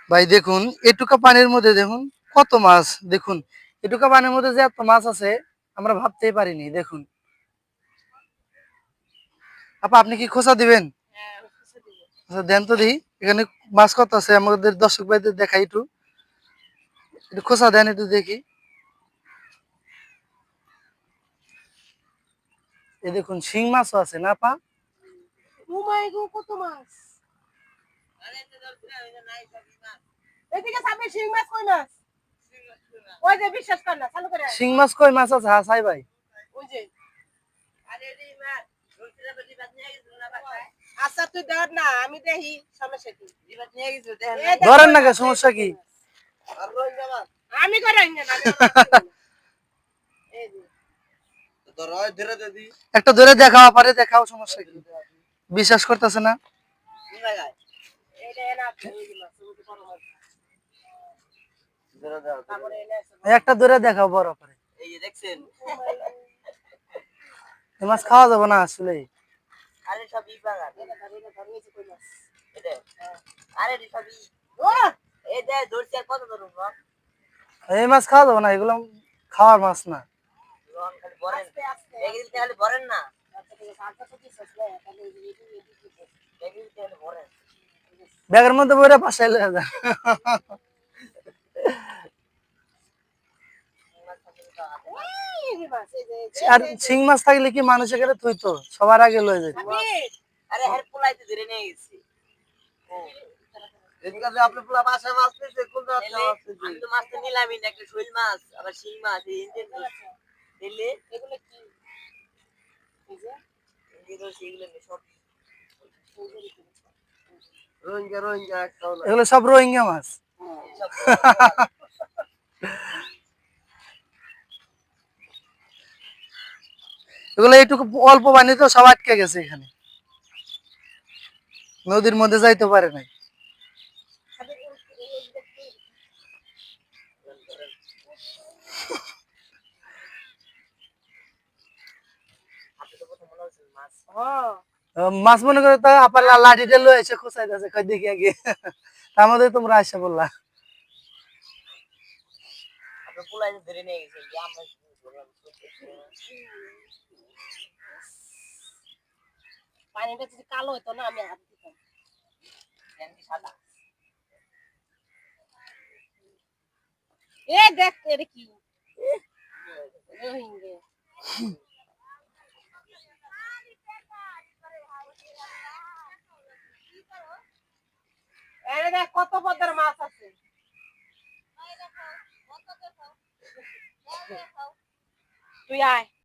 ভাই দেখুন এটুকা পানির মধ্যে দেখুন কত মাছ। দেখুন এটুকা পানির মধ্যে যে এত মাছ আছে আমরা ভাবতেই পারিনি। দেখুন আপা, আপনি কি খোঁচা দিবেন? আচ্ছা দেন তো দেখি এখানে মাছ কত আছে, আমাদের দর্শক ভাইদের দেখাই একটু। একটু খোঁচা দেন একটু দেখি। এই দেখুন শিং মাছও আছে না পা? ও মাই গো, কত মাছ! এদিকে সামনে শিং মাছ, কই মাছ? ওই যে, বিশ্বাস কর না, চালু করে। শিং মাছ কই মাছ আছে? হ্যাঁ সাই ভাই। ওই যে, আচ্ছা তুই ধর না, আমি দেখি সমস্যা কি। ধরেন না কে, সমস্যা কি? আমি করে না। একটা ধরে দেখাও, পারে দেখাও, সমস্যা কি? বিশ্বাস করতেছে না। একটা ধরে দেখাও বড় করে। এই মাছ খাওয়া যাবে না আসলে। এই মাছ খাওয়া যাবে না, এগুলো খাওয়ার মাছ না। ব্যাগের মধ্যে বইরা বাসায় লয়ে যা। আর শিং মাছ থাকলে কি মানুষ এখানে থইতো, সবার আগে লয়ে যেত। আরে হের পোলাইতে ধরে নিয়ে গেছি। এদিকে যে আপনি পুরা বাসায় মাছ পেয়েছে, কোন রাতে মাছ পেয়েছে? আমি তো মাছ তো নিলামই না, একটা শৈল মাছ, আবার শিং মাছ, এই ইন্ডিয়ান মাছ। দিলে এগুলো কি? এই যে এগুলো সেগুলো নেই সব। রোহিঙ্গা রোহিঙ্গা খাও না। এগুলো সব রোহিঙ্গা মাছ। এগুলো এইটুকু অল্প পানি তো সব আটকে গেছে এখানে, নদীর মধ্যে যাইতে পারে নাই। মাছ মনে করে তো আপার লাঠিটা লয়ে এসে খোঁচাইতেছে, কই দেখি আগে। তার মধ্যে তোমরা আসা বললা। আপনি পোলাইতে ধরে নিয়ে গেছেন যে আমরা পানিটা যদি কালো হতো না, আমি হাত দিতাম। সাদা এ দেখ, এটা কি রোহিঙ্গা। এরে দেখ কত পদের মাছ আছে। তুই আয়।